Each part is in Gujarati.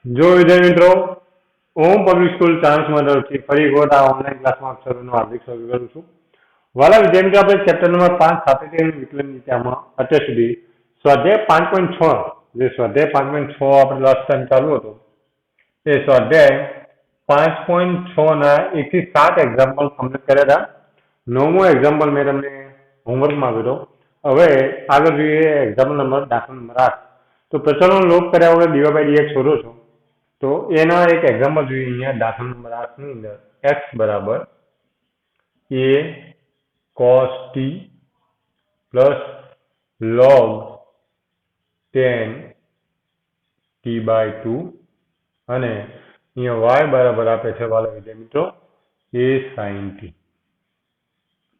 જો વિદ્યાર્થી મિત્રો, હું પબ્લિક સ્કૂલ ચાણસ્મા તરફથી ફરી એક વખત આ ઓનલાઈન ક્લાસમાં આપ સર્વનું હાર્દિક સ્વાગત કરું છું. વાલા વિદ્યાર્થી મિત્રો, આપણે ચેપ્ટર નંબર 5 સાતત્ય વિકલન નીતિમાં અત્યાર સુધી સ્વાધ્યાય 5.6 જે સ્વાધ્યાય 5.6 આપણે લાસ્ટ ટાઈમ ચાલુ હતો એ સ્વાધ્યાય 5.6 ના 1 થી 7 એક્ઝામ્પલ કમ્પ્લીટ કર્યા હતા. 9મો એક્ઝામ્પલ મેં તમને હોમવર્કમાં આપ્યો હતો. હવે આગળ જોઈએ એક્ઝામ્પલ નંબર દાખલા નંબર 8. તો પ્રચલનો લોપ કર્યા વગર dy by dx શોધો છો. તો એના એક એક્ઝામ્પલ જોઈએ અહીંયા દાખલા નંબર 8 ની અંદર x બરાબર a cos t plus log tan t by 2 અને અહીંયા y બરાબર આપે છે વાલા વિદ્યાર્થી મિત્રો a sin t.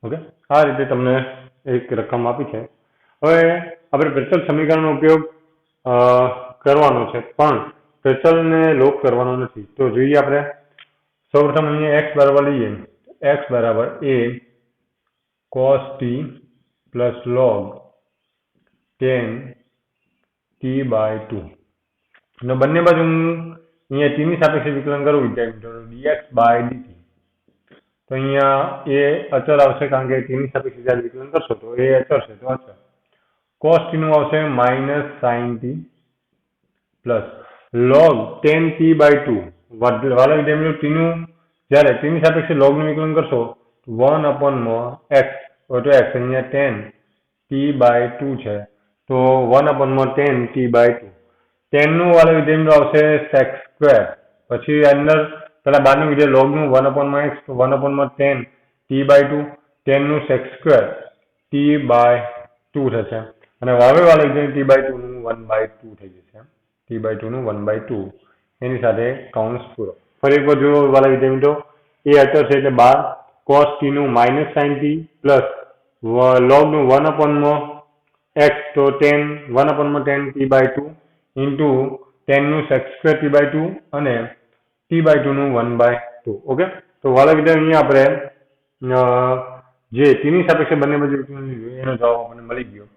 ઓકે, આ રીતે તમને એક રકમ આપી છે. હવે આપણે પ્રચલ સમીકરણનો ઉપયોગ કરવાનો છે, પણ પ્રચલને લોપ કરવાનો નથી. તો જોઈએ આપણે સૌપ્રથમ અહીંયા x બરાબર લઈએ. x બરાબર a cos t plus log tan t by 2. અને બંને બાજુ હું અહીંયા t ની સાપેક્ષે વિકલન કરું વિદ્યાર્થી મિત્રો dx by dt. તો અહીંયા એ અચળ આવશે કારણ કે t ની સાપેક્ષે જ્યારે વિકલન કરશો તો એ અચળ છે, તો અચળ. cos t નું આવશે minus sin t plus log tan t by 2. વાલા વિદ્યાર્થી t નું જ્યારે t ની સાપેક્ષે log નું વિકલન કરશો 1/x તો x અહીંયા tan t by 2 છે, તો 1/tan t by 2. tan નું વાલા વિદ્યાર્થી આવશે sec સ્ક્વેર, પછી અંદર પેલા બારનું વિધેય log નું 1/x તો 1/tan t by 2, tan નું sec સ્ક્વેર t by 2 થશે અને હવે વાલા વિધેય t by 2 નું 1/2 થઈ જશે. t by 2 નું 1/2 એની સાથે કૌંસ પૂરો. ફરી એક વાર જો વાલા વિદ્યાર્થી મિત્રો, એ અચળ છે એટલે 12 cos t નું minus sin t plus log નું 1/x તો 1/tan t by 2 into tan નું sec સ્ક્વેર t by 2 અને t by 2 નું 1/2. ઓકે, તો વાલા વિદ્યાર્થી અહીંયા આપણે જે t ની સાપેક્ષે બંને બાજુ એનો જવાબ આપણને મળી ગયો.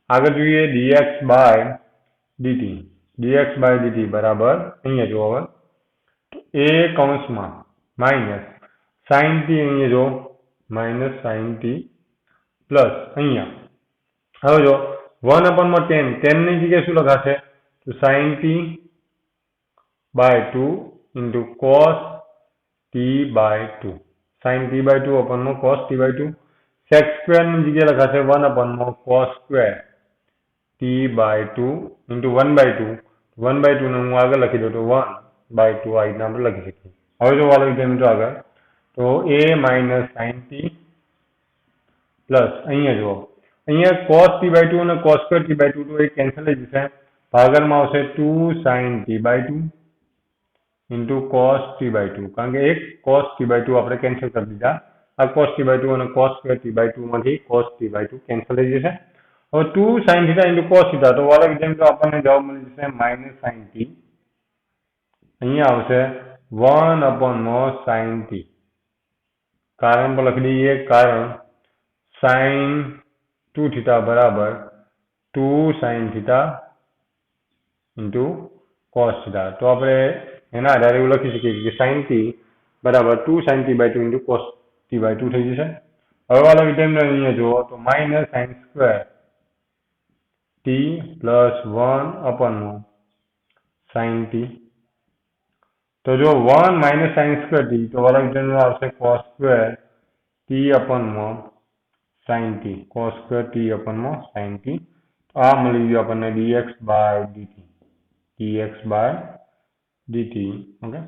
આગળ જોઈએ dx by dt. dx by dt બરાબર અહીંયા જો હવે a કૌંસમાં માઇનસ sin t, અહીંયા જો માઇનસ sin t પ્લસ અહીંયા હવે જો 1/tan ની જગ્યાએ શું લખાશે તો sin t by 2 into cos t by 2. sin t by 2 upon cos t by 2. sec square ની જગ્યાએ લખાશે 1/cos square t by 2 into 1/2. 1/2 ને હું આગળ લખી દઉં તો 1/2 આ રીતના આપણે લખી શકીએ. હવે જો વાલો વિદ્યાર્થી મિત્રો આગળ તો a minus sin t plus અહીંયા જુઓ અહીંયા cos t by 2 અને cos square t by 2 તો એ કેન્સલ થઈ જશે. ભાગાકારમાં આવશે 2 sin t by 2 into cos t by 2 કારણ કે એક cos t by 2 આપણે કેન્સલ કરી દીધા. આ cos t by 2 અને cos square t by 2 માંથી cos t by 2 કેન્સલ થઈ જશે. હવે 2 sin theta into cos theta તો વાલા વિદ્યાર્થી આપણને જવાબ મળી જશે માઇનસ sin t. અહીંયા આવશે 1/sin t. કારણ પર લખી દઈએ, કારણ sin 2 theta બરાબર 2 sin theta into cos theta. તો આપણે એના આધારે એવું લખી શકીએ કે sin t બરાબર 2 sin t by 2 into cos t by 2 થઈ જશે. હવે વાલા વિદ્યાર્થી અહીંયા જુઓ તો minus sin square t plus 1/sin t. તો જો 1 minus sin square t તો વાલા વિદ્યાર્થી આવશે cos square t upon sin t. cos square t upon sin t. આ મળી ગયું આપણને dx by dt. dx by dt. Okay,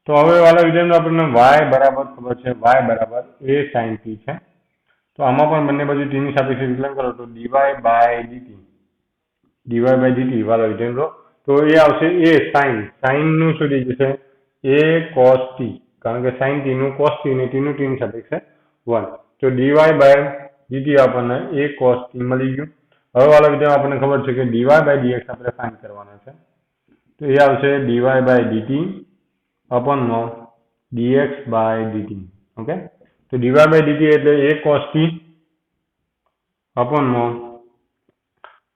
તો હવે વાલા વિદ્યાર્થી આપણને y બરાબર ખબર છે, y બરાબર a sin t છે. તો આમાં પણ બંને બાજુ t ની સાપેક્ષે વિકલન કરો તો dy by dt. dy by dt વાલા વિદ્યાર્થી તો એ આવશે a sin નું શું થઈ જશે a cos t કારણ કે sin t નું cos t ને t નું t ની સાપેક્ષે 1. તો dy by dt આપણને a cos t મળી ગયું. હવે વાલા વિદ્યાર્થી આપણને ખબર છે કે dy by dx આપણે ફાઇન્ડ કરવાના છે. તો એ આવશે dy by dt upon dx by dt. Okay, તો dy by dt એટલે a cos t upon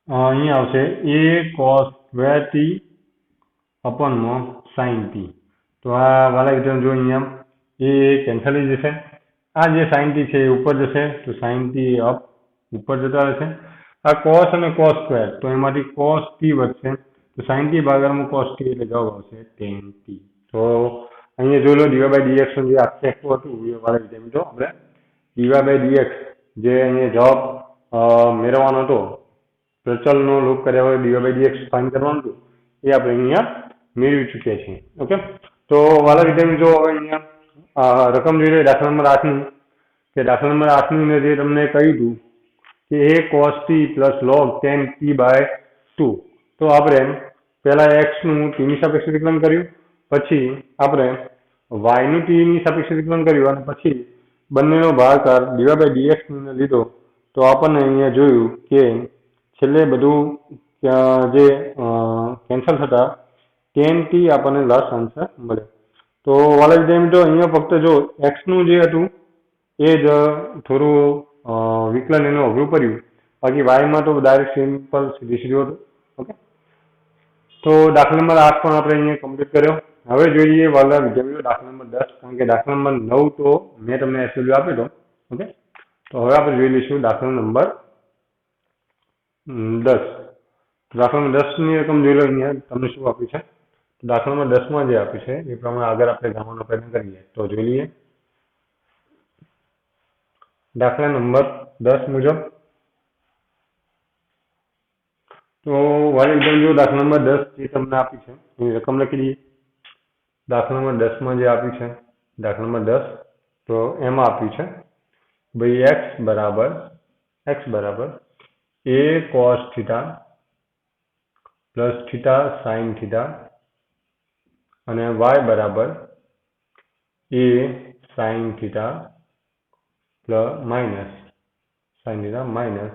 અહીંયા આવશે a cos square t અપોનમાં સાઇન ટી. તો આ વાલા વિધાન જો અહીંયા એ કેન્સલ થઈ જશે. આ જે સાઇન ટી છે એ ઉપર જશે તો સાઇન ટી અપ ઉપર જતા રહેશે. આ કોસ અને કોસ સ્ક્વેર તો એમાંથી કોસ ટી વધશે તો સાઇન ટી ભાગામાં કોસ ટી એટલે જવાબ આવશે ટેન ટી. તો અહીંયા જોઈ લો ડીવાય બાય ડીએક્સ જે આખું હતું એ વાળા વિધાન તો આપણે ડીવાય બાય ડીએક્સ જે અહીંયા જવાબ મેળવવાનો હતો પ્રચલનો લોપ કર્યા વગર ડીવાય બાય ડીએક્સ ફાઇન્ડ કરવાનું હતું એ આપણે અહીંયા મેળવી ચૂક્યા છીએ. ઓકે, તો વાલા વિધાન જો હવે અહીંયા રકમ જોઈ લે દાખલા નંબર 8ની કે દાખલા નંબર 8ની અંદર જે તમને કહ્યું હતું કે એ cos t plus log tan t by 2. તો આપણે પહેલા x નું t ની સાપેક્ષે વિકલન કર્યું, પછી આપણે y નું t ની સાપેક્ષે વિકલન કર્યું અને પછી બંનેનો ભાગાકાર ડીવાય બાય ડીએક્સ ને લીધો. તો આપણને અહીંયા જોયું કે છેલ્લે બધું જે કેન્સલ થતા tan t આપણને લાસ્ટ આન્સર મળે. તો વાલા વિદ્યાર્થી મિત્રો અહીંયા ફક્ત જો x નું જે હતું એ જ થોડું વિકલન એનું અઘરું પડ્યું, બાકી વાયમાં તો ડાયરેક્ટ સિમ્પલ સીધું હતું. ઓકે, તો દાખલા નંબર 8 પણ આપણે અહીંયા કમ્પ્લીટ કર્યો. હવે જોઈએ વાલા વિદ્યાર્થીઓ દાખલા નંબર 10, કારણ કે દાખલા નંબર 9 તો મેં તમને એસએલયુ આપ્યો હતો. ઓકે, તો હવે આપણે જોઈ લઈશું દાખલા નંબર 10. દાખલા નંબર 10 ની રકમ જોઈ લો અહીંયા તમને શું આપ્યું છે. દાખલા નંબર 10 માં જે આપ્યું છે એ પ્રમાણે આગળ આપણે ગણવાનો પ્રયત્ન કરીએ. તો જોઈ લઈએ દાખલા નંબર 10 મુજબ. તો વાલી જો દાખલા નંબર 10 જે તમને આપી છે એની રકમ લખી દઈએ. દાખલા નંબર 10 માં જે આપ્યું છે દાખલા નંબર 10, તો એમાં આપ્યું છે ભાઈ x બરાબર a cos theta plus theta sin theta અને y બરાબર a sin theta plus minus sin theta minus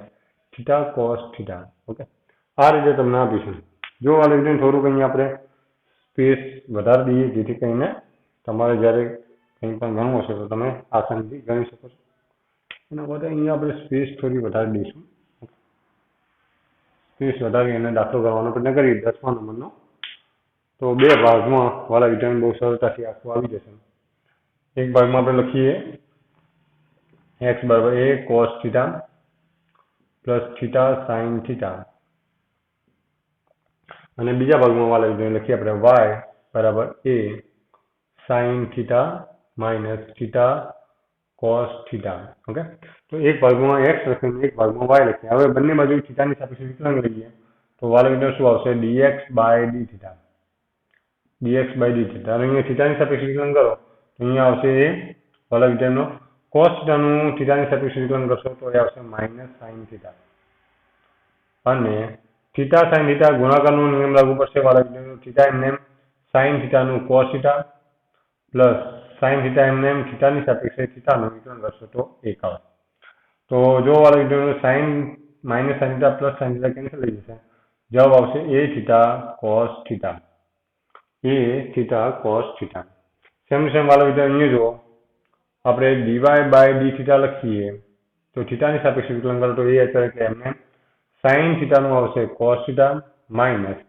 theta cos theta. Okay, આ રીતે તમને આપીશું. જો આ રીતે થોડુંક અહીંયા આપણે સ્પેસ વધારી દઈએ જેથી કરીને તમારે જ્યારે કંઈ પણ ગણવું હશે તો તમે આસાનીથી ગણી શકો છો. એના માટે અહીંયા આપણે સ્પેસ થોડી વધારી દઈશું. સ્પેસ વધારી અને દાખલો કરવાનો પ્રયત્ન કરીએ 10મા નંબરનો. તો બે ભાગમાં વાળા વિધાન બહુ સરળતાથી આખું આવી જશે. એક ભાગમાં આપણે લખીએ x બરાબર a cos theta plus theta sin theta અને બીજા ભાગમાં વાળા વિધાન લખીએ આપણે y બરાબર a sin theta minus theta cos theta. Okay, તો એક ભાગમાં x લખીએ એક ભાગમાં y લખીએ. હવે બંને બાજુ થીટાની સાપેક્ષે વિકલન લઈએ તો વાળા વિધાન શું આવશે dx by d theta. dx by d theta અને અહીંયા થીટાની સાપેક્ષે વિકલન કરો તો અહીંયા આવશે એ વાળા વિધાનનો cos થીટાનું થીટાની સાપેક્ષે વિકલન કરશો તો એ આવશે માઇનસ sin થીટા અને થીટા sin થીટા ગુણાકારનો નિયમ લાગુ પડશે વાળા વિધાનો. થીટા એમને sin થીટાનું cos theta plus sin theta એમને થીટાની સાપેક્ષે થીટાનું વિકલન કરશો તો 1 આવે. તો જો વાળા વિધાનો sin minus sin theta plus sin theta cancel થઈ જશે. જવાબ આવશે a theta cos theta. a theta cos theta. Same વાળા વિધાન અહીંયા જુઓ આપણે dy બાય d થીટા લખીએ તો થીટાની સાપેક્ષે વિકલન કરો તો એ અત્યારે કે એમને sin થીટાનું આવશે cos થીટા માઇનસ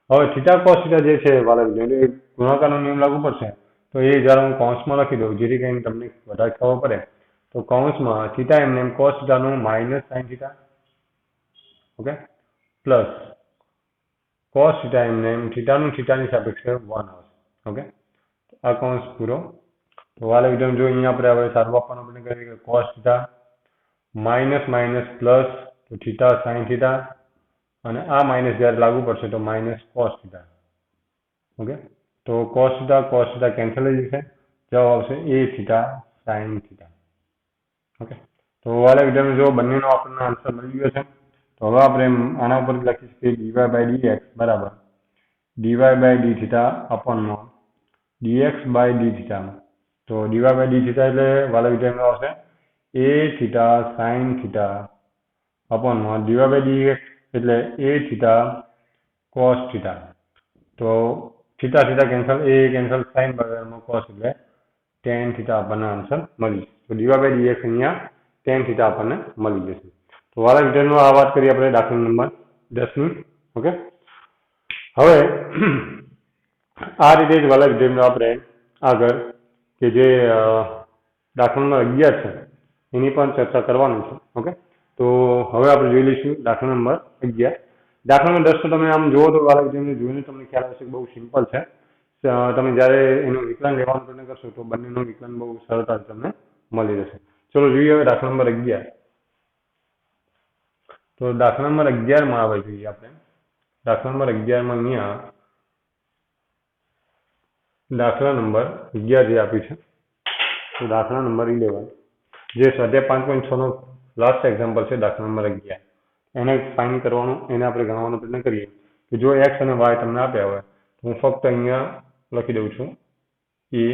હવે થીટા cos થીટા જે છે વાળા વિધાન એ ગુણાકારનો નિયમ લાગુ પડશે તો એ જરા હું કૌંસમાં લખી દઉં જેથી કરીને તમને વધારે ખબર પડે. તો કૌંસમાં થીટા એમને cos થીટાનું minus sin theta. Okay, plus cos theta એમને થીટાનું થીટાની સાપેક્ષે 1 આવશે. ઓકે, આ કૌંસ પૂરો. તો વાલા વિધાન જો અહીંયા આપણે હવે સારું આપવાનો પ્રયત્ન કરીએ કે cos theta minus minus plus તો થીટા sin થીટા અને આ માઇનસ જ્યારે લાગુ પડશે તો માઇનસ cos થીટા. ઓકે, તો cos થીટા કેન્સલ થઈ જશે. જવાબ આવશે a theta sin theta. Okay, તો વાલા વિધાન જો બંનેનો આપણને આન્સર મળી ગયો છે. તો હવે આપણે આના ઉપર લખીશું કે dy બાય dx બરાબર dy બાય d થીટા અપોનમાં dx બાય d થીટા. તો dy બાય d થીટા એટલે વાલા વિધાન આવશે a થીટા sin થીટા અપોનમાં dy બાય dx એટલે a થીટા cos થીટા. તો theta theta cancel, a cancel, sin બરાબર cos એટલે tan થીટા આપણને આન્સર મળી. તો dy બાય dx અહીંયા tan થીટા આપણને મળી જશે. તો વાલા વિધાનનો આ વાત કરીએ આપણે દાખલા નંબર 10 ની. ઓકે, હવે આ રીતે જ વાલા વિદ્યાર્થીઓ આપણે આગળ કે જે દાખલા નંબર 11 છે એની પણ ચર્ચા કરવાની છે. ઓકે, તો હવે આપણે જોઈ લઈશું દાખલા નંબર 11. દાખલા નંબર 10 તો તમે આમ જુઓ તો વાલા વિદ્યાર્થીઓ જોઈને તમને ખ્યાલ આવશે કે બહુ સિમ્પલ છે. તમે જ્યારે એનું વિકલન લેવાનો પ્રયત્ન કરશો તો બંનેનું વિકલન બહુ સરળતાથી તમને મળી જશે. ચલો જોઈએ હવે દાખલા નંબર 11. તો દાખલા નંબર 11 આવે જોઈએ આપણે. દાખલા નંબર 11 અહીંયા દાખલા નંબર 11 જે આપ્યું છે તો દાખલા નંબર 11 જે સ્વાધ્યાય 5.6 નો લાસ્ટ એક્ઝામ્પલ છે. દાખલા નંબર 11 એને ફાઇન્ડ કરવાનું, એને આપણે ગણવાનો પ્રયત્ન કરીએ કે જો એક્સ અને વાય તમને આપ્યા હોય તો હું ફક્ત અહીંયા લખી દઉં છું એ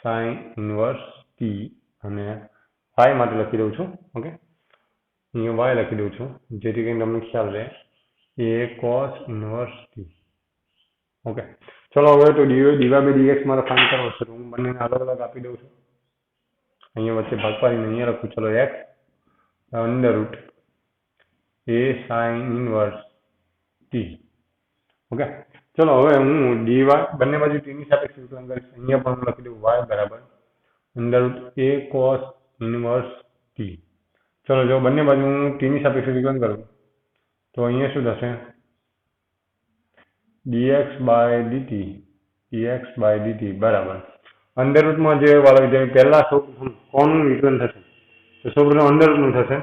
સાઇન ઇનવર્સ ટી અને વાય માટે લખી દઉં છું. ઓકે, અહીંયા વાય લખી દઉં છું જેથી કરીને તમને ખ્યાલ રહે એ કોસ ઇનવર્સ ટી. ઓકે, ચલો હવે તો dy by dx મારે ફાઇન્ડ કરવો છે તો હું બંનેને અલગ અલગ આપી દઉં છું. અહીંયા વચ્ચે ભાગ પાડીને અહીંયા લખું ચલો x under root a sine inverse T. Okay, ચલો હવે હું dy બંને બાજુ t ની સાપેક્ષે વિકલન કરીશ. અહીંયા પણ હું લખી દઉં y બરાબર અંડર રૂટ એ કોસ ઇનવર્સ ટી. ચલો જો બંને બાજુ હું t ની સાપેક્ષે વિકલન કરું તો અહીંયા શું થશે dx by dt બરાબર અંડર રૂટમાં જે વાળા વિદ્યાર્થી પહેલા સૌપ્રથમ કોનું વિકલન થશે તો સૌપ્રથમ અંડર રૂટનું થશે.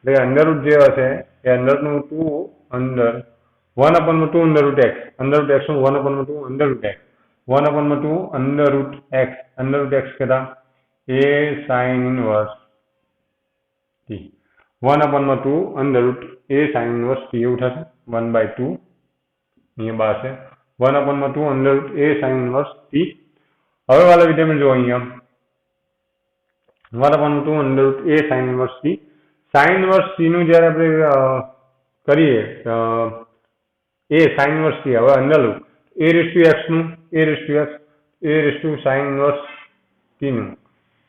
એટલે અંડર રૂટ જે હશે એ અંડર રૂટનું 2 under 1/2 under root x under root x નું 1/2 under root x 1/2 under root x કહેતા a sine inverse t 1/2 under root a sine inverse t એવું થશે 1/2 અહીંયા બહાર છે 1/2 under root a sine inverse t. હવે વાળા વિદ્યાર્થી જો અહીંયા 1/2 under root a sine inverse t. Sine inverse t નું જ્યારે આપણે કરીએ એ સાઇન ઇનવર્સ t હવે under root a raise to x નું a raise to sine inverse t નું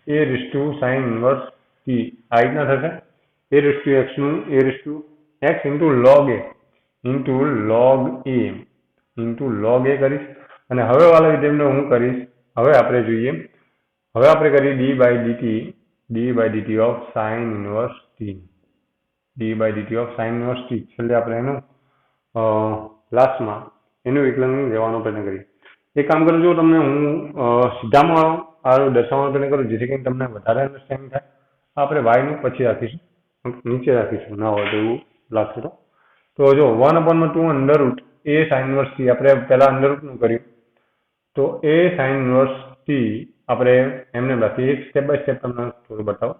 a raise to sine inverse t આ રીતના થશે. એ રેસ ટુ x નું a raise to x into log a કરીશ. અને હવે વાળા વિદ્યાર્થીઓ હું કરીશ હવે આપણે જોઈએ હવે આપણે કરીએ d by dt of sine inverse t. છેલ્લે આપણે એનું લાસ્ટમાં એનું વિકલન લેવાનો પ્રયત્ન કરીએ. એક કામ કરું જો તમને હું સીધામાં આ દર્શાવવાનો પ્રયત્ન કરું જેથી કરીને તમને વધારે અન્ડરસ્ટેન્ડિંગ થાય. આપણે y નું પછી રાખીશું, નીચે રાખીશું ના હોય તો એવું લાગશે તો જો 1/2 under root a sine inverse t આપણે પહેલા અંડર રૂટનું કર્યું તો એ સાઇન ઇનવર્સ t આપણે એમને લખીએ એક સ્ટેપ બાય સ્ટેપ તમને થોડું બતાવો.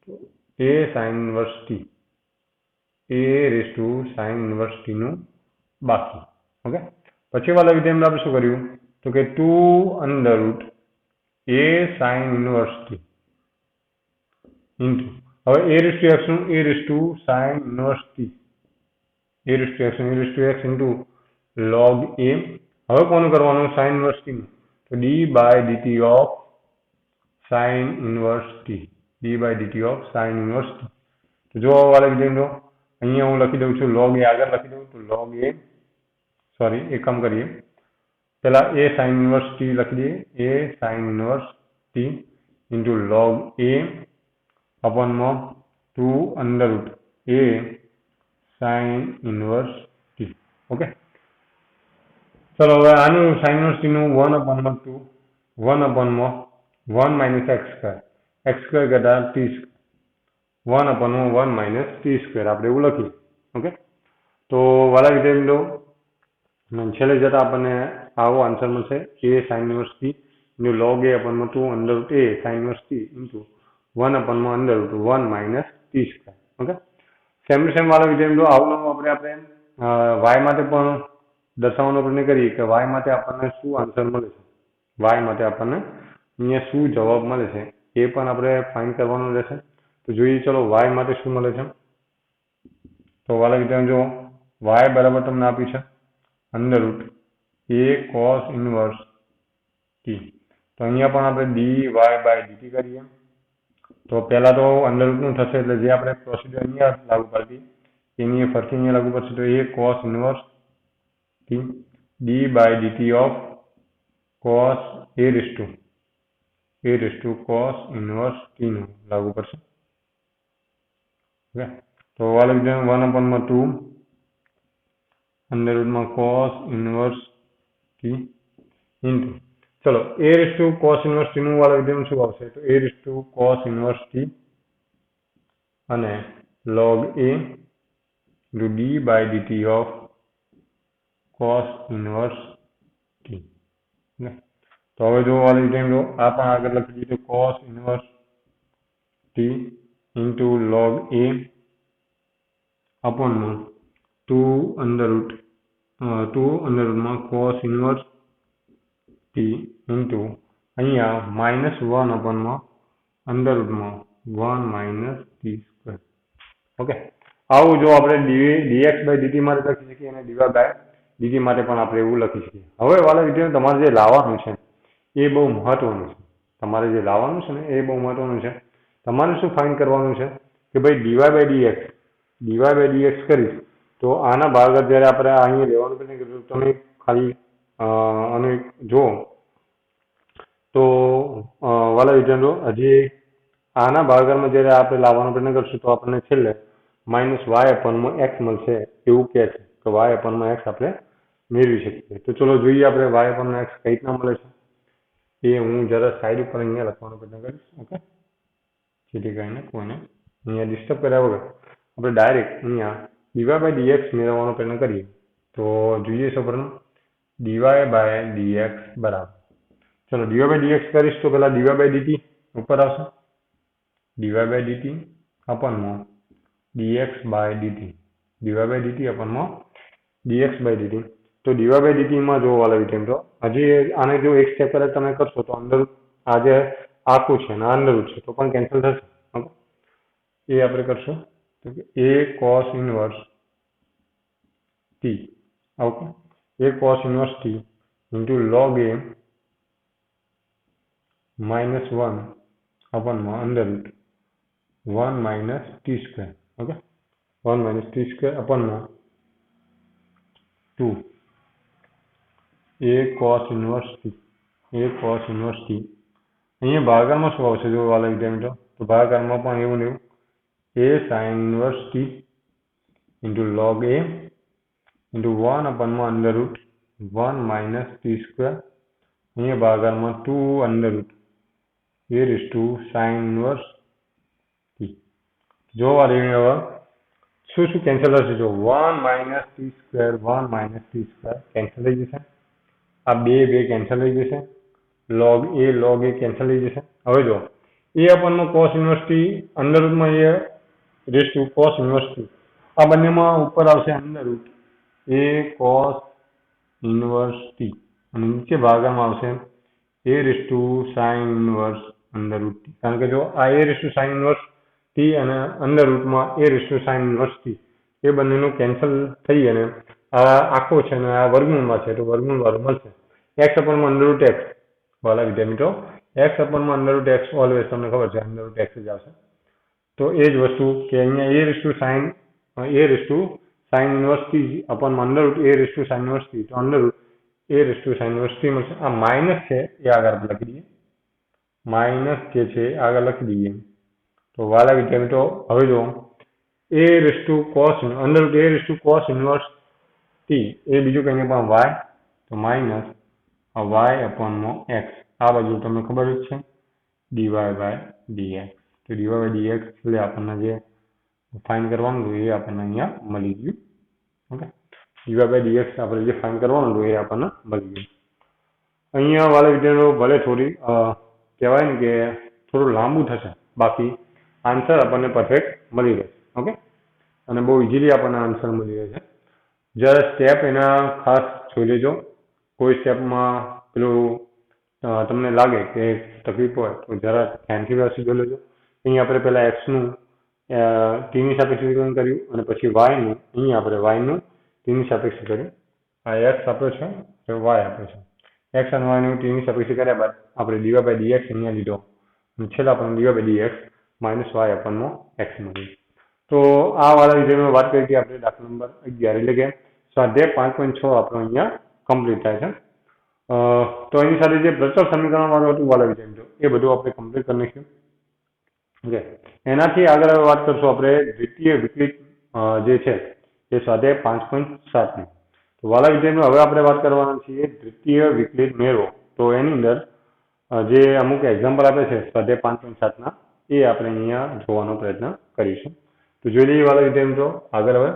તો a sine inverse t a raise to sine inverse t નું બાકી. ઓકે, પછી વાળા વિદ્યાર્થી આપણે શું કર્યું તો કે 2 under root a sine inverse t into હવે એ રેસ ટુ x નું a raise to sine inverse t a raise to x into log a. હવે કોનું કરવાનું સાઇન ઇનવર્સ t નું તો d by dt of sine inverse t તો જો વાળા વિદ્યાર્થીઓ અહીંયા હું લખી દઉં છું લોગ a આગળ લખી દઉં તો લોગ a એક કામ કરીએ પહેલા a સાઇન ઇનવર્સ t લખી દઈએ a sine inverse t into log a અપોનમાં 2 under root a sine inverse t. Okay, ચલો હવે આનું સાઇન ઇનવર્સ t નું 1/2 1 minus x square કરતા t square 1/1 minus t square આપણે એવું લખીએ. ઓકે, તો વાલા વિદ્યાર્થીઓ છેલ્લે જતા આપણને આવો આન્સર મળશે a સાઇન ઇનવર્સ t નું log a/2 under root a sine inverse t into 1/1 minus t square. Okay, same વાળા વિદ્યાર્થીઓ આવું આપણે y માટે પણ દર્શાવવાનો પ્રયત્ન કરીએ કે y માટે આપણને શું આન્સર મળે છે, y માટે આપણને અહીંયા શું જવાબ મળે છે એ પણ આપણે ફાઇન્ડ કરવાનું રહેશે. તો જોઈએ ચલો y માટે શું મળે છે. તો વાલા વિદ્યાર્થીઓ y બરાબર તમને આપ્યું છે under root a cos inverse t. તો અહીંયા પણ આપણે dy by dt કરીએ તો પહેલા તો અંડર રૂટનું થશે એટલે જે આપણે પ્રોસિજર અહીંયા લાગુ પડતી એની ફરતી અહીંયા લાગુ પડશે તો a cos inverse t d by dt of cos a raised to cos inverse t નું લાગુ પડશે. ઓકે, તો વાળા વિદ્યાર્થી 1/2 અંડર રૂટમાં cos inverse t ઇન્ટુ, ચલો a raised to cos inverse t નું વાળા વિદ્યાર્થી શું આવશે? તો a raised to cos inverse t અને log a into d by dt of cos inverse t. તો હવે જો વાળા વિદ્યાર્થી આ પણ આગળ લખી દીધું cos inverse t into log a upon 2 under rootમાં cos inverse t into અહીંયા -1 upon under rootમાં 1 minus t square. Okay, આવું જો આપણે dx by dt માટે લખી શકીએ અને dy by dt માટે પણ આપણે એવું લખી શકીએ. હવે વાલા વિદ્યાર્થીઓ તમારે જે લાવવાનું છે એ બહુ મહત્વનું છે. તમારે જે લાવવાનું છે ને એ બહુ મહત્વનું છે. તમારે શું ફાઇન્ડ કરવાનું છે કે ભાઈ dy by dx કરીશ તો આના ભાગાકાર જ્યારે આપણે અહીંયા લેવાનું કે તમે ખાલી અને જો તો વાલા વિદ્યાર્થીઓ હજી આના ભાગાકારમાં જ્યારે આપણે લાવવાનો પ્રયત્ન કરશું તો આપણને છેલ્લે -y/x મળશે એવું કહે છે કે y/x આપણે મેળવી શકીએ. તો ચલો જોઈએ આપણે y/x કઈ રીતના મળે છે એ હું જરા સાઈડ ઉપર અહીંયા લખવાનો પ્રયત્ન કરીશ. ઓકે, જેથી કરીને કોઈને અહીંયા ડિસ્ટર્બ કર્યા વગર આપણે ડાયરેક્ટ અહીંયા dy by dx મેળવવાનો પ્રયત્ન કરીએ. તો જોઈએ સૌપ્રથમ dy by dx બરાબર, ચલો dy by dx કરીશ તો પહેલા dy by dt ઉપર આવશે, dy by dt upon dx by dt, dy by dt upon dx by dt. તો dy by dt માં જો વાલા વિદ્યાર્થીઓ હજી આને જો એક સ્ટેપ પહેલા તમે કરશો તો અંદર આ જે આખું છે ને અંદર છે તો પણ કેન્સલ થશે. ઓકે, એ આપણે કરશું તો a cos inverse t, okay, a cos inverse t into log a -1 upon under root 1 minus t square. Okay, 1 minus t square upon 2 a cos inverse t, a cos inverse t. અહીંયા ભાગાકારમાં શું આવશે જો વાલા વિદ્યાર્થીઓ? તો ભાગાકારમાં પણ એવું ને એવું a sin inverse t into log a into 1 upon under root 1 minus t square. અહીંયા ભાગાકારમાં 2 under root a raised to sin inverse t. જો વાળી હવે શું કેન્સલ થશે? જો 1 minus t square 1 minus t square cancel થઈ જશે, આ બે કેન્સલ થઈ જશે, log a કેન્સલ થઈ જશે. હવે જો a upon cos inverse t અંદર રૂટમાં a raised to cos inverse t, આ બંનેમાં ઉપર આવશે અંદર route a cos inverse t અને નીચે ભાગામાં આવશે a raised to sin inverse under root t. કારણ કે જો આ a raised to sin inverse t અને અંદર રૂટમાં a raised to sin inverse t એ બંનેનું કેન્સલ થઈ અને આ આખો છે ને આ વર્ગમૂળમાં છે તો વર્ગમૂળ વાળું મળશે x upon under root x. વાલા વિદ્યાર્થી x upon under root x always તમને ખબર છે under root x જ આવશે. તો એ જ વસ્તુ કે અહીંયા a raised to sin inverse t upon under root a raised to sin inverse t, તો under root a raised to sin inverse t મળશે. આ માઇનસ છે એ આગળ લખી દઈએ, માઇનસ જે છે આગળ લખી દઈએ. તો વાલા વિદ્યાર્થીઓ હવે જો a raised to cos under root a raised to cos inverse t એ બીજું કંઈ પણ y, તો માઇનસ y upon x, આ બાજુ તમને ખબર જ છે dy by dx. તો dy by dx એટલે આપણને જે ફાઇન્ડ કરવાનું હતું એ આપણને અહીંયા મળી ગયું. ઓકે, dy by dx આપણે જે ફાઇન્ડ કરવાનું હતું એ આપણને મળી ગયું. અહીંયા વાલા વિદ્યાર્થીઓ ભલે થોડી કહેવાય ને કે થોડું લાંબુ થશે, બાકી આન્સર આપણને પરફેક્ટ મળી રહેશે. ઓકે, અને બહુ ઇઝીલી આપણને આન્સર મળી રહેશે. જરા સ્ટેપ એના ખાસ જોઈ લેજો. કોઈ સ્ટેપમાં પેલું તમને લાગે કે તકલીફ હોય તો જરા ધ્યાનથી વ્યવસ્થિત જોઈ લેજો. અહીંયા આપણે પહેલાં એક્સનું ટીની સાપેક્ષે કર્યું અને પછી વાયનું અહીંયા આપણે વાયનું ટીની સાપેક્ષે કર્યું. આ એક્સ આપ્યો છે તો વાય આપ્યો છે. એક્સ અને વાયનું ટીની સાપેક્ષે કર્યા બાદ આપણે dy by dx અહીંયા લીધો અને છેલ્લા આપણને dy by dx minus y અપનમાં એક્સ મળ્યું. તો આ વાળા વિષયમાં વાત કરી હતી આપણે દાખલા નંબર 11 એટલે કે સ્વાધ્યાય 5.6 આપણો અહીંયા કમ્પ્લીટ થાય છે. તો એની સાથે જે પ્રચલ સમીકરણ વાળું હતું વાલા વિદ્યાર્થીઓ એ બધું આપણે કમ્પ્લીટ કરી નાખ્યું. ઓકે, એનાથી આગળ હવે વાત કરશું આપણે દ્વિતીય વિકલિત જે છે એ સ્વાધ્યાય 5.7 ની. તો વાલા વિદ્યાર્થીઓ હવે આપણે વાત કરવાના છીએ દ્વિતીય વિકલિત મેળવો. તો એની અંદર જે અમુક એક્ઝામ્પલ આપે છે સ્વાધ્યાય 5.7 ના એ આપણે અહીંયા જોવાનો પ્રયત્ન કરીશું. તો જોઈ લઈએ વાલા વિદ્યાર્થીઓ આગળ હવે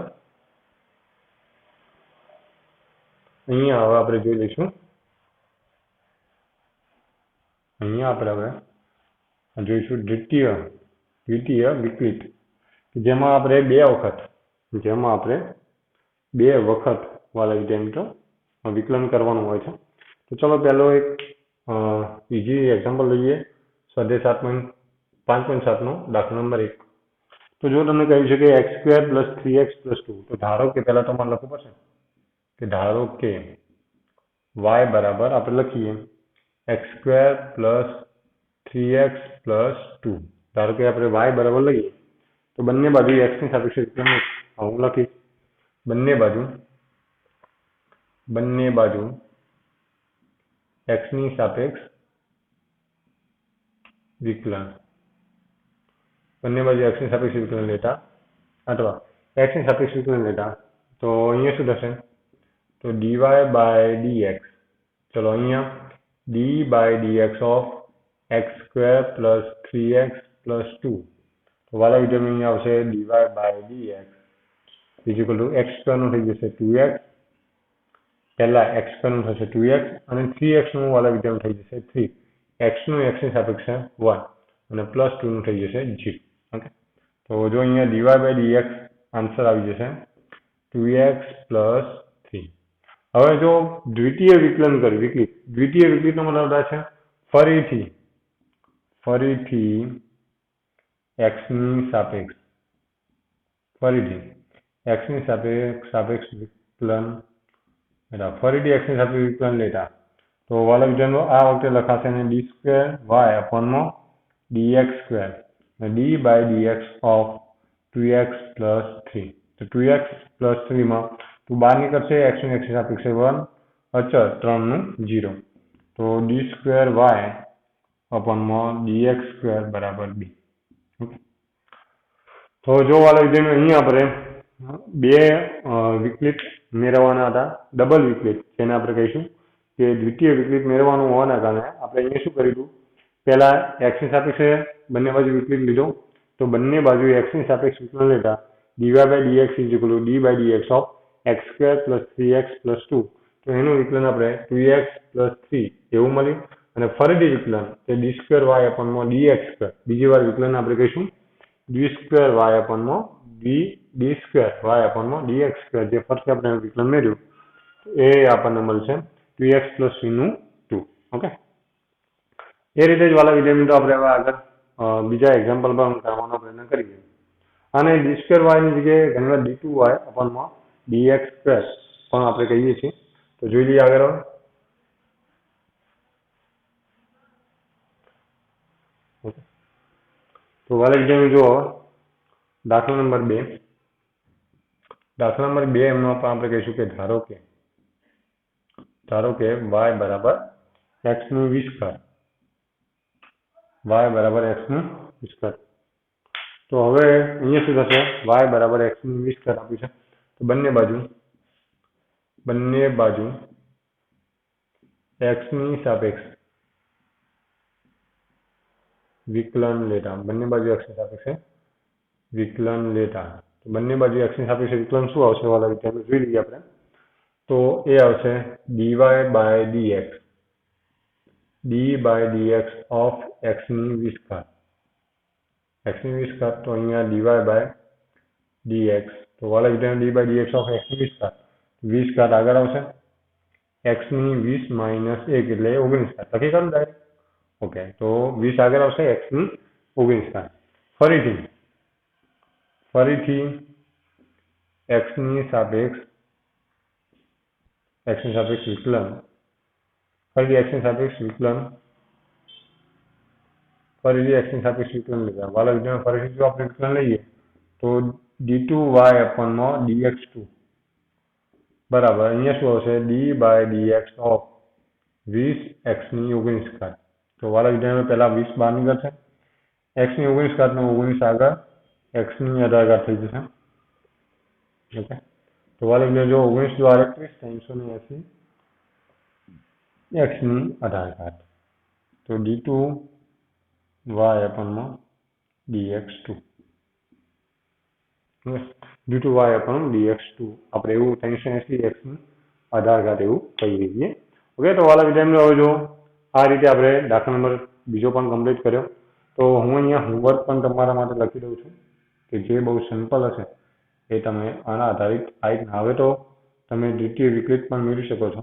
અહીંયા હવે આપણે જોઈ લઈશું. અહીંયા આપણે હવે જોઈશું દ્વિતીય વિકલિત, જેમાં આપણે બે વખત વાલા વિદ્યાર્થીઓ વિકલન કરવાનું હોય છે. તો ચલો પહેલો એક ઇઝી એક્ઝામ્પલ લઈએ સ્વાધ્યાય 5.7 નો દાખલા નંબર 1. તો જો તમને કહ્યું છે કે x² + 3x + 2, તો ધારો કે પહેલા તમારે લખવું પડશે કે ધારો કે y બરાબર આપણે લખીએ x² + 3x + 2. ધારો કે આપણે y બરાબર લઈએ તો બંને બાજુ x ની સાપેક્ષે વિકલન હું લખીશ બંને બાજુ x ની સાપેક્ષ વિકલન લેતા અથવા x ની સાપેક્ષ વિકલન લેતા તો અહીંયા શું થશે તો dy/dx. ચલો અહીંયા d/dx of x² + 3x + 2. તો વાલા વિદ્યાર્થીઓ અહીંયા આવશે dy/dx x² નું થઈ જશે 2x. પહેલા x² નું થશે 2x અને 3x નું વાલા વિદ્યાર્થીઓ થઈ જશે 3. x નું x ની સાપેક્ષે 1 અને +2 નું થઈ જશે 0. ઓકે, તો જો અહીંયા dy/dx આન્સર આવી જશે 2x + 3. હવે જો દ્વિતીય વિકલન કરી દ્વિતીય વિકલિતનો મતલબ થાય છે ફરીથી x ની સાપેક્ષ વિકલન લેતા તો વાલા વિદ્યાર્થીઓ આ વખતે લખાશે ને d²y/dx² અને d/dx of 2x + 3. તો 2x + 3 માં 2 બહાર નીકળશે, x ની સાપેક્ષે 1, અચળ 3 નું 0. તો d²y/dx² = 2. ઓકે, તો જો વાલા વિદ્યાર્થીઓ અહીંયા આપણે બે વિકલિત મેળવવાના હતા, ડબલ વિકલિત જેને આપણે કહીશું કે દ્વિતીય વિકલિત મેળવવાનું હોવાના કારણે આપણે અહીંયા શું કર્યું, પહેલા x ની સાપેક્ષે બંને બાજુ વિકલિત લીધો તો બંને બાજુ x ની સાપેક્ષ વિકલન લેતા dy/dx = d/dx of x² + 3x + 2. તો એનું વિકલન આપણે 2x + 3 એવું મળ્યું. અને ફરીથી વિકલન કે d²y/dx². બીજી વાર વિકલન આપણે કહીશું d²y/dx², જે ફરીથી આપણે વિકલન મેળવ્યું એ આપણને મળશે 2x + 3 નું 2. ઓકે, એ રીતે જ વાલા વિદ્યાર્થી આપણે હવે આગળ બીજા એક્ઝામ્પલ પણ કરવાનો પ્રયત્ન કરીએ. અને d²y ની જગ્યાએ ઘણીવાર d2y/dx² પણ આપણે કહીએ છીએ. તો જોઈ લઈએ આગળ. તો વાલા વિદ્યાર્થી જુઓ દાખલા નંબર 2. એમાં પણ આપણે કહીશું કે ધારો કે y બરાબર x નું વિસ્તર. તો હવે અહીંયા શું થશે, y બરાબર x નું વિસ્તર આપ્યું છે તો બંને બાજુ x ની સાપેક્ષ વિકલન લેતા તો બંને બાજુ x ની સાપેક્ષે વિકલન શું આવશે વાલા વિદ્યાર્થીઓ જોઈ લઈએ આપણે. તો એ આવશે dy/dx of x ની વિસ્તર. તો અહીંયા dy/dx. તો વાલા વિદ્યાર્થીઓ dy/dx of x ની વિસ્તર આગળ આવશે x ની 20 - 1 એટલે 19 લખી કાઢું ડાયરેક્ટ. ઓકે, તો 20 આગળ આવશે, x ની 19. ફરીથી x ની સાપેક્ષ વિકલન. લીધા. વાલા વિદ્યાર્થીઓ ફરીથી જો આપણે વિકલન લઈએ તો d2y/dx². બરાબર, અહીંયા શું આવશે d/dx of 20 x ની 19 ઘાત. તો વાલા વિદ્યાર્થીઓ પહેલા 20 બહાર નીકળશે, x ની 19 ઘાત નો 19 આગળ x ની 18 ઘાત થઈ જશે. ઓકે, તો વાલા વિદ્યાર્થીઓ 19 દ્વારા 31 380 x ની 18 ઘાત. તો d2 y અપનમાં dx2 d2 y અપન dx2 આપણે એવું 380 x ની 18 ઘાત એવું કહી દઈએ. ઓકે, તો વાલા વિદ્યાર્થીઓ હવે જો આ રીતે આપણે દાખલા નંબર બીજો પણ કમ્પ્લીટ કર્યો. તો હું અહીંયા હોમવર્ક પણ તમારા માટે લખી દઉં છું કે જે બહુ સિમ્પલ હશે એ તમે આના આધારિત હવે તો તમે દ્વિતીય વિકલિત પણ મેળવી શકો છો.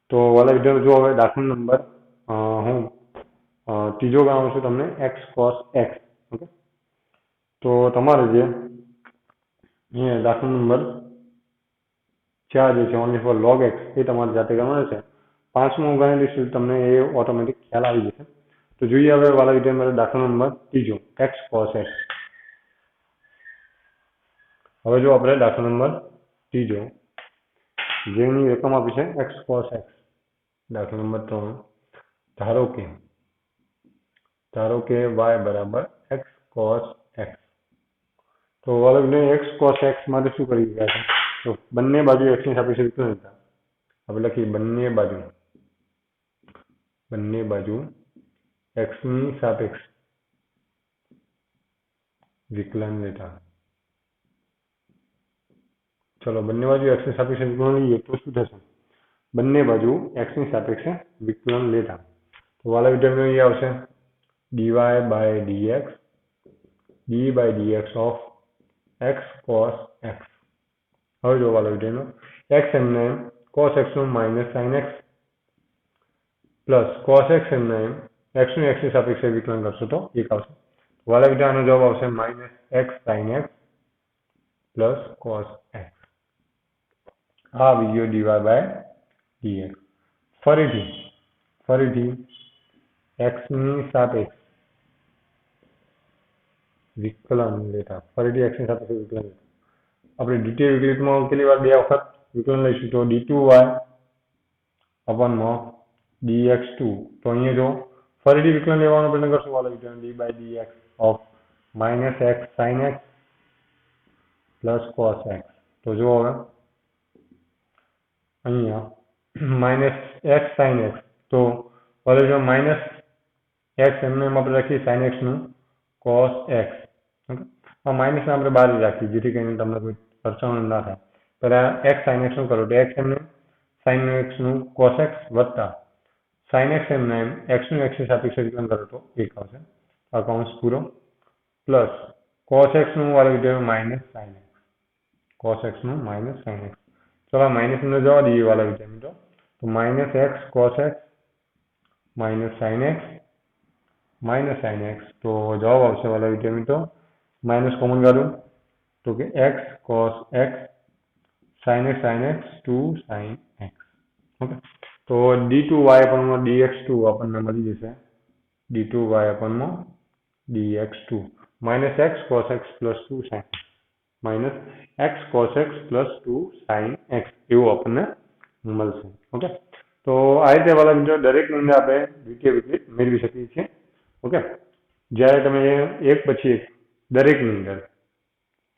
તો વાલા વિદ્યાર્થીઓ જો હવે દાખલા નંબર હું ત્રીજો ગણાવું છું તમને x cos x. ઓકે, તો તમારે જે અહીંયા દાખલા નંબર 4 જે છે ઓનલી ફોર log x એ તમારે જાતે ગણવાનો છે. 5મો હું ગણી દઈશ તમને એ ઓટોમેટિક ખ્યાલ આવી જશે. તો જોઈએ હવે વાલા વિદ્યાર્થીઓ દાખલા નંબર ત્રીજો x cos x. હવે જો આપણે દાખલા નંબર ત્રીજો જેની રકમ આપી છે x cos x. દાખલા નંબર 3 ધારો કે y બરાબર x cos x. તો વાલા વિદ્યાર્થીઓ x cos x માટે શું કરી રહ્યા છે? તો બંને બાજુ x ની સાપેક્ષે વિકલન લેતા આપણે લખીએ બંને બાજુ x ની સાપેક્ષ વિકલન લેતા. ચલો બંને બાજુ x ની સાપેક્ષે વિકલન લઈએ તો શું થશે? બંને બાજુ x ની સાપેક્ષે વિકલન લેતા તો વાલા વિદ્યાર્થીઓ અહીં આવશે dy by dx of x cos x. હવે જો વાલા વિદ્યાર્થીઓ x એમને cos x નું minus sin x plus cos x એમને x નું x ની સાપેક્ષે વિકલન કરશો તો 1 આવશે. વાલા વિદ્યાર્થીઓ આનો જવાબ આવશે minus x sin x plus cos x. આ વિડિયો dy by dx. ફરીથી x ની સાપેક્ષ વિકલન લેતા આપણે દ્વિતીય વિકલિતમાં કેટલી વાર 2 વખત વિકલન લઈશું તો d2y અપનમાં dx2. તો અહીંયા જો ફરીથી વિકલન લેવાનો પ્રયત્ન કરશું વાલા વિકલન d by dx of minus x sin x plus cos x. તો જો હવે અહીંયા minus x sin x તો વાલા જો minus x એમને આપણે લખીએ sin x નું cos x. આ માઇનસ આપણે બહાર રાખીએ જેથી કરીને તમને કોઈ અડચણ ના થાય. પહેલા x sin x નું કરો તો x એમને sin x નું cos x વત્તા sin x એમને x નું x ની સાપેક્ષે વિકલન કરો તો 1 આવશે. આ કૌંસ પૂરો પ્લસ cos x નું વાળા વિધેય minus sin x. cos x નું માઇનસ sin x. ચલો માઇનસ નો જવા દઈએ વાળા વિધેય મિત્રો. તો minus x cos x minus sin x minus sin x. તો જવાબ આવશે વાળા વિધેય મિત્રો માઇનસ કોમન કાઢું તો કે x cos x sin x 2 sin x. Okay, તો d2y અપનમાં dx2 આપણને મળી જશે d2y અપનમાં dx2 minus x cos x plus 2 sin minus x cos x plus 2 sin x એવું આપણને મળશે. ઓકે, તો આ રીતે વાળા મિત્રો દરેકની અંદર આપણે દ્વિતીય વિકલિત મેળવી શકીએ છીએ. ઓકે, જ્યારે તમે એક પછી એક દરેકની અંદર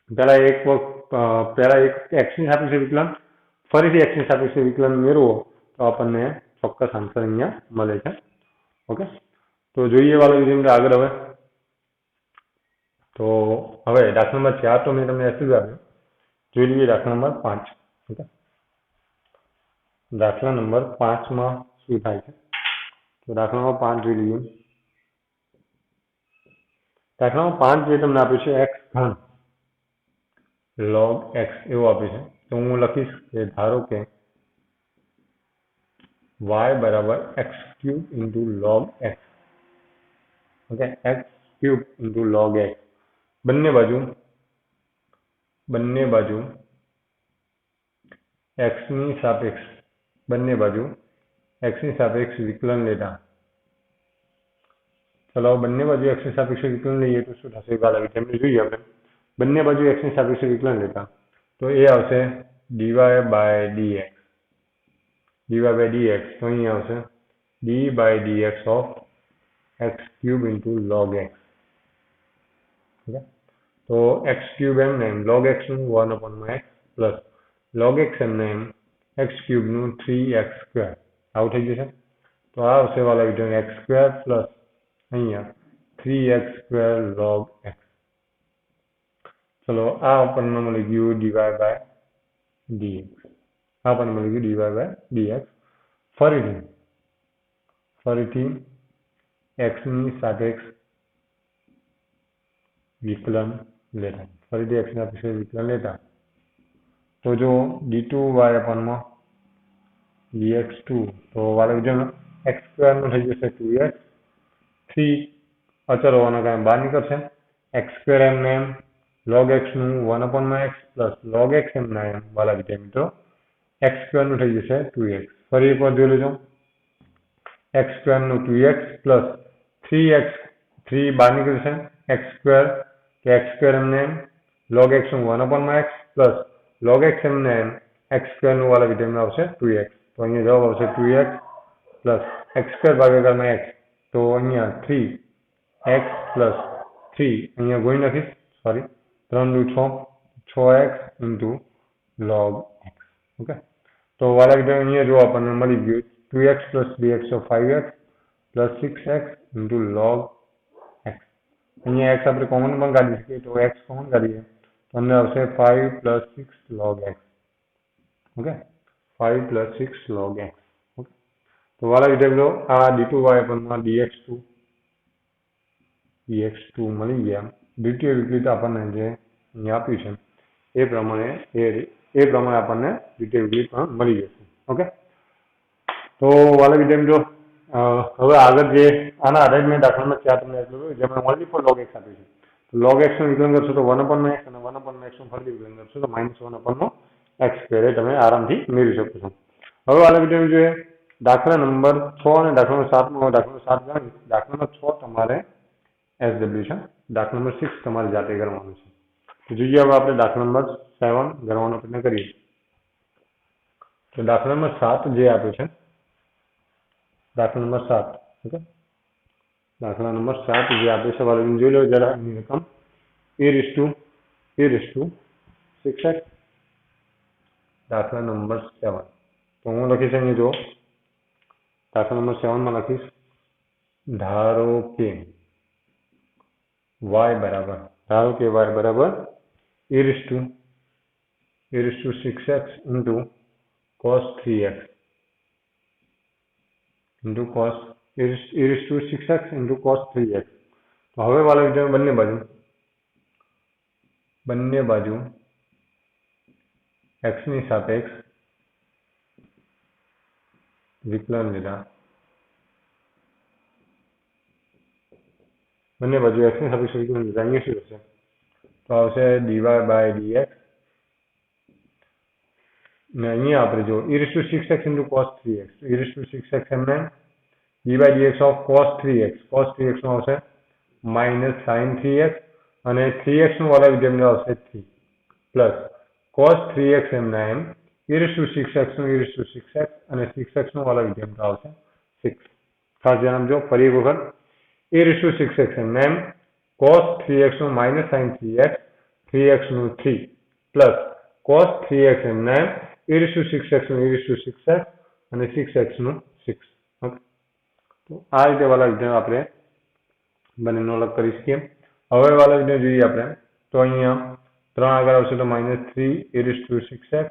પહેલા એક x ની સાપેક્ષે વિકલન ફરીથી x ની સાપેક્ષે વિકલન મેળવો તો આપણને ચોક્કસ આન્સર અહીંયા મળે છે. ઓકે, તો જોઈએ વાળા વિદ્યાર્થી આગળ હવે. તો હવે દાખલા નંબર 4 તો મેં તમને એસી આપ્યો. જોઈ લઈએ દાખલા નંબર 5. ઓકે, દાખલા નંબર 5 માં શું થાય છે? તો દાખલા નંબર 5 જોઈ લઈએ. દાખલા નંબર 5 જે તમને આપ્યું છે x ઘન log x એવું આપ્યું છે. તો હું લખીશ કે ધારો કે y બરાબર x cube into log x. Okay, x cube into log x બંને બાજુ x ની સાપેક્ષ વિકલન લેતા. ચલો બંને બાજુ x ની સાપેક્ષ વિકલન લઈએ તો શું થશે? તમને જોઈએ આપણે બંને બાજુ x ની સાપેક્ષ વિકલન લેતા તો એ આવશે dy by dx. તો અહીં આવશે D by D x of x cube into log x. Okay, तो एक्स क्यूब एम ने log x નું 1/x પ્લસ log x એમને x ક્યુબ નું 3x² આવું થઈ જશે। તો આ આવશે વાલા વિધાન x² પ્લસ અહીંયા 3x² log x। ચલો આ આપણને મળી ગયું dy બાય dx, આ આપણને મળી ગયું dy બાય dx। ફરીથી x ની સાપેક્ષ વિકલન લેતા, ફરીથી x ના સાપેક્ષે વિકલન લેતા તો જો d2y dx2 તો વાલા વિધાન x² નું થઈ જશે 2x, 3 અચળ હોવાના કારણે બહાર નીકળશે, x² એમને એમ log x નું 1/x પ્લસ log x એમના એમ વાલા વિધાન મિત્રો x² નું થઈ જશે 2x। ફરી એકવાર જોઈ લેજો, x² નું 2x પ્લસ 3x, 3 બહાર નીકળશે, x² કે x² એમને એમ log x નું 1/x પ્લસ log x એમને એમ x² નું વાલા વિધાન આવશે 2x। તો અહીંયા જવાબ આવશે 2x પ્લસ x² ભાગાકારમાં x, તો અહીંયા 3x પ્લસ 3 અહીંયા ગોળી નાખીશ, સોરી 3 દુ 6, 6x into log x। Okay, તો વાલા વિધાન અહીંયા જો આપણને મળી ગયું 2x પ્લસ 3x તો 5x plus 6x into log x। અહીંયા x આપણે કોમન પણ કાઢી શકીએ, તો x કોમન કાઢીએ તો અંદર આવશે 5 plus 6 log x। Okay, 5 plus 6 log x। Okay, તો વાલા વિદ્યાર્થીઓ આ d2y dx2 મળી ગયા। દ્વિતીય વિકલિત આપણને જે અહીંયા આપ્યું છે એ પ્રમાણે આપણને દ્વિતીય વિકલિત પણ મળી જશે। ઓકે, તો વાલા વિદ્યાર્થીઓ હવે આગળ જે આના આધારિત મેં દાખલા નંબર 4 તમને આપ્યું જેમાં ઓનલી ફોર log x આપ્યું છે, તો log x નું વિકલન કરશો તો 1/x અને 1/x નું ફરીથી વિકલન કરશો તો -1/x² એ તમે આરામથી મેળવી શકો છો। હવે વાલા વિદ્યાર્થીઓ જોઈએ દાખલા નંબર 6 અને દાખલા નંબર 7 માં દાખલા નંબર 7 ગણી, દાખલા નંબર 6 તમારે SW છે, દાખલા નંબર 6 તમારે જાતે કરવાનું છે। તો જોઈએ હવે આપણે દાખલા નંબર 7 ગણવાનો પ્રયત્ન કરીએ। તો દાખલા નંબર 7 જે આપ્યો છે, દાખલા નંબર 7, ઓકે, દાખલા નંબર 7 જે આપ્યો છે વાલા જોઈ લો જરા એની રકમ e⁻6x। દાખલા નંબર 7 તો હું લખીશ અહીંયા જો દાખલા નંબર 7 માં લખીશ ધારો કે y બરાબર e⁻6x into cos 3x into cos e⁻6x into cos 3x। તો હવે વાલા વિદ્યાર્થીઓ બંને બાજુ x ની સાપેક્ષ વિકલન લીધા, બંને બાજુ x ની સાપેક્ષ વિકલન લીધા, અહીંયા શું થશે તો આવશે dy બાય dx ને અહીંયા આપણે જો e⁻6x into cos 3x, e⁻6x એમને dy by dx of cos 3x નું આવશે માઇનસ sin 3x અને 3x નું વાલા વિધેય આવશે 3 પ્લસ cos 3x એમના એમ e⁻6x નું e⁻6x અને 6x નું વાલા વિધેય આવશે 6। ખાસ ધ્યાન આપજો, ફરી એક વખત e⁻6x એમના એમ cos 3x નું માઇનસ sin 3x, 3x નું 3 પ્લસ cos 3x એમના એમ e⁻6x નું e⁻6x અને 6x નું 6। ઓકે, તો આ રીતે વાલા વિધેય આપણે બંનેનો અલગ કરી શકીએ। હવે વાલા વિધેય જોઈએ આપણે તો અહીંયા 3 આગળ આવશે તો -3 e⁻6x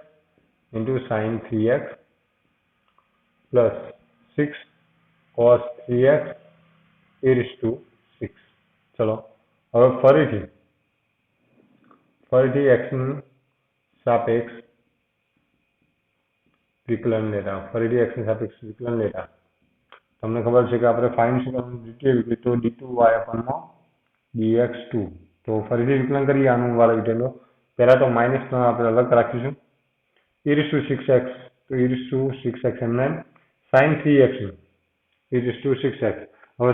into sin 3x plus 6 cos 3x e⁻6। ચલો હવે ફરીથી x નું સાપેક્ષ વિકલન લેતા, તમને ખબર છે કે આપણે ફાઇન્ડ શું કરવાનું દ્વિતીય વિકલિત, તો d2y dx2। તો ફરીથી વિકલન કરીએ આનું વાલા વિધેયનો, પહેલા તો -3 આપણે અલગ રાખીશું, e⁻6x તો e⁻6x એમને sin 3x નું e⁻6x, હવે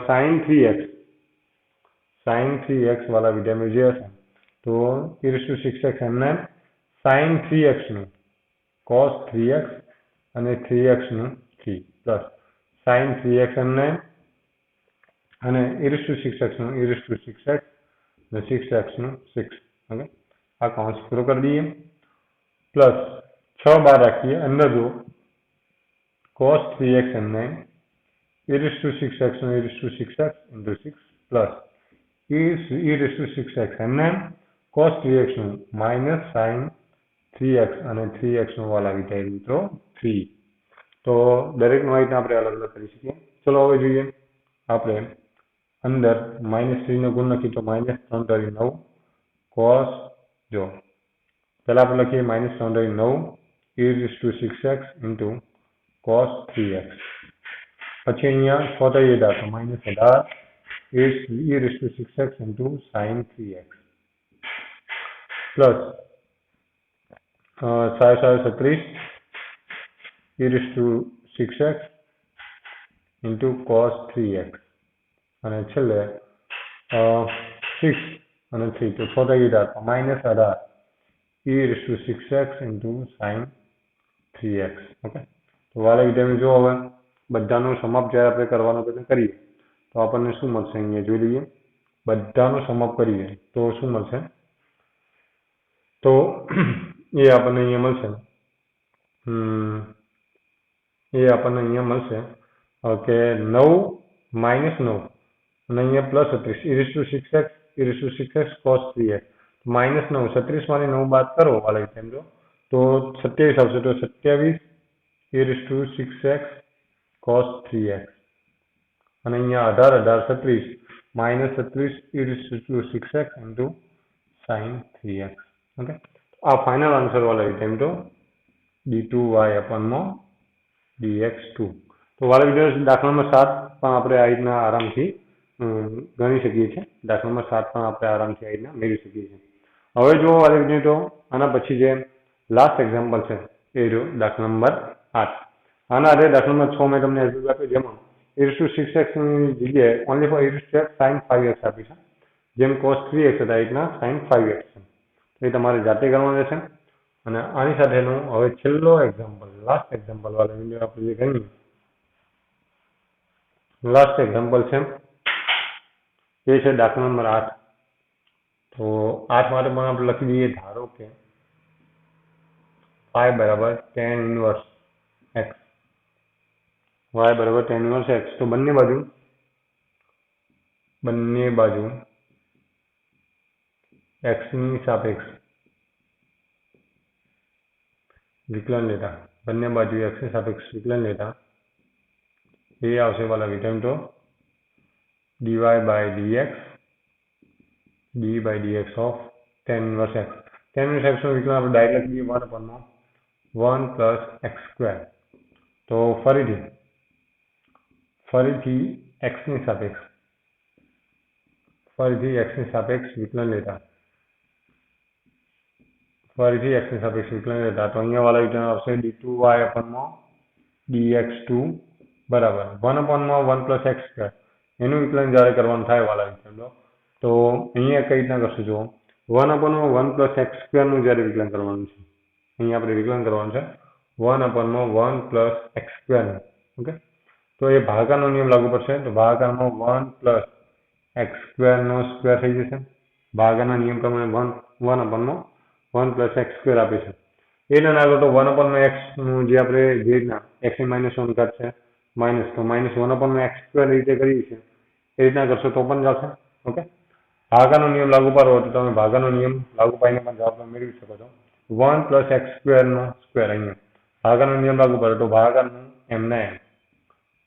sin 3x વાલા વિધેયમાં જે હશે તો e⁻6x એમને sin 3x નું cos 3x અને 3x નું 3 પ્લસ sin 3x એમને અને e6x નું e6x અને 6x નું 6. ઓકે, આ કૌંસ પૂરો કરી દઈએ. પ્લસ 6 બહાર રાખીએ, અંદર જો cos 3x એમને e6x નું e6x into 6 પ્લસ e6x એમને cos 3x નું માઇનસ sin 3x અને 3x નો વાલ આવી જાય મિત્રો 3. તો દરેકનો રીતના આપણે અલગ અલગ કરી શકીએ. ચલો હવે જોઈએ. આપણે અંદર -3 નો ગુણ લખીએ તો -3 * 9 cos, જો પહેલા આપણે લખીએ -3 * 9 e6x into cos 3x. પછી અહીંયા 6 * 18 તો -18 e6x into sin 3x plus 36 e6x into cos 3x અને છેલ્લે 6 અને 3 તો 6 * 18 e6x into sin 3x. Okay, તો વાલા વિદ્યાર્થી જો હવે બધાનો સમઅપ જ્યારે આપણે કરવાનો પ્રયત્ન કરીએ તો આપણને શું મળશે અહીંયા જોઈ લઈએ. બધાનો સમઅપ કરીએ તો શું મળશે, તો એ આપણને અહીંયા મળશે કે 9 - 9 અને અહીંયા પ્લસ 36 e6x cos 3x -9 36 માંથી 9 બાદ કરો વાલા સમજો તો 27 આવશે. તો 27 e6x cos 3x અને અહીંયા 18 36 -36 e6x into sin 3x. Okay, આ ફાઇનલ આન્સર વાલા સમજો d2y/dx2. તો વાલા વિદ્યાર્થી દાખલા નંબર 7 પણ આપણે આ રીતના આરામથી ગણી શકીએ છીએ. દાખલા નંબર 7 પણ આપણે આરામથી આ રીતના મેળવી શકીએ છીએ. હવે જો વાલા વિદ્યાર્થી તો આના પછી જે લાસ્ટ એક્ઝામ્પલ છે એ રહ્યો દાખલા નંબર 8. આના આધારે દાખલા નંબર 6 મેં તમને એક્ઝામ્પલ આપ્યું જેમાં e6x ની જગ્યાએ only for e6x sin 5x આપી છે, જેમ cos 3x હતા એ રીતના sin 5x છે. તો એ તમારે જાતે કરવાનું રહેશે. અને આની સાથેનું હવે છેલ્લો એક્ઝામ્પલ, લાસ્ટ એક્ઝામ્પલ વાળા વિડીયો આપણે જે ગણીએ લાસ્ટ એક્ઝામ્પલ છે એ છે દાખલા નંબર 8. તો 8 માટે પણ આપણે લખી દઈએ. ધારો કે y = tan inverse x, y = tan inverse x. તો બંને બાજુ x ની સાપેક્ષ વિકલન લેતા, બંને બાજુ x ની સાપેક્ષ વિકલન લેતા એ આવશે વાલા વિધેય તો dy/dx of tan inverse x. tan inverse x નું વિકલન આપણે ડાયરેક્ટ લખી દઈએ 1 plus x². તો ફરીથી x ની સાપેક્ષ વિકલન લેતા તો અહીંયા વાળા વિકલન આવશે d2y/dx2 બરાબર 1 plus x². એનું વિકલન જ્યારે કરવાનું થાય વાળા વિકલન તો અહીંયા કઈ રીતના કરશું જો 1 plus x² નું જ્યારે વિકલન કરવાનું છે, અહીંયા આપણે વિકલન કરવાનું છે 1 plus x² નું. ઓકે, તો એ ભાગાકારનો નિયમ લાગુ પડશે. તો ભાગાકારમાં 1 plus x² નો સ્ક્વેર થઈ જશે. ભાગાના નિયમ પ્રમાણે 1 plus x² આપે છે. એના આગળ તો 1/x નું જે આપણે જે રીતના x ની -1 ઘાત છે માઇનસ, તો -1/x² રીતે કરીએ છીએ એ રીતના કરશો તો પણ ચાલશે. ઓકે, ભાગાનો નિયમ લાગુ પાડવો તો તમે ભાગાનો નિયમ લાગુ પાડીને પણ જવાબ મેળવી શકો છો. 1 plus x² નો સ્ક્વેર, અહીંયા ભાગાનો નિયમ લાગુ પડે તો ભાગાનું m/n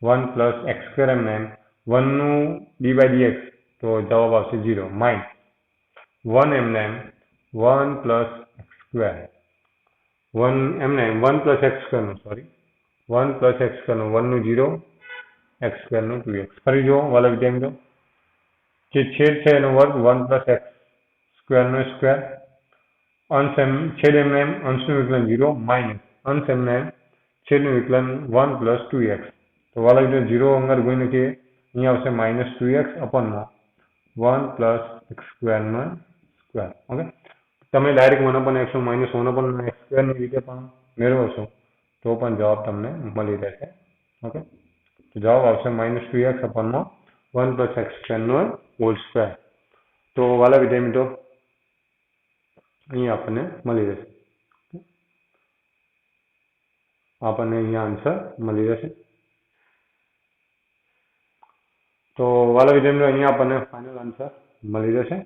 1 plus x² m/n 1 નું d/dx તો જવાબ આવશે 0 -1 m/n 1 plus x², 1 plus x² નું 1 નું 0, x² નું 2x. ફરી જો વાલા વિદ્યાર્થીઓ જે છેદ છે એનો વર્ગ 1 plus x² નો સ્ક્વેર, છેદ m/n અંશનું વિકલન 0 માઇનસ અંશ m/n છેદનું વિકલન 1 plus 2x. તો વાલા વિદ્યાર્થીઓ 0 અંગર ગુણી નાખીએ, અહીંયા આવશે -2x અપોનમાં 1 plus x² નો સ્ક્વેર. ઓકે, તમે ડાયરેક્ટ 1/x -1/x² ની રીતે પણ મેળવો છો તો પણ જવાબ તમને મળી રહેશે. ઓકે, તો જવાબ આવશે -2x અપોનમાં 1 + x સ્ક્વેરનો હોલ સ્ક્વેર. તો વાલા વિદ્યાર્થી મિત્રો અહીંયા આપણને મળી રહેશે, આપણને અહીંયા આન્સર મળી રહેશે. તો વાલા વિદ્યાર્થી મિત્રો અહીંયા આપણને ફાઇનલ આન્સર મળી રહેશે.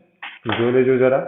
જોઈ લેજો જરા.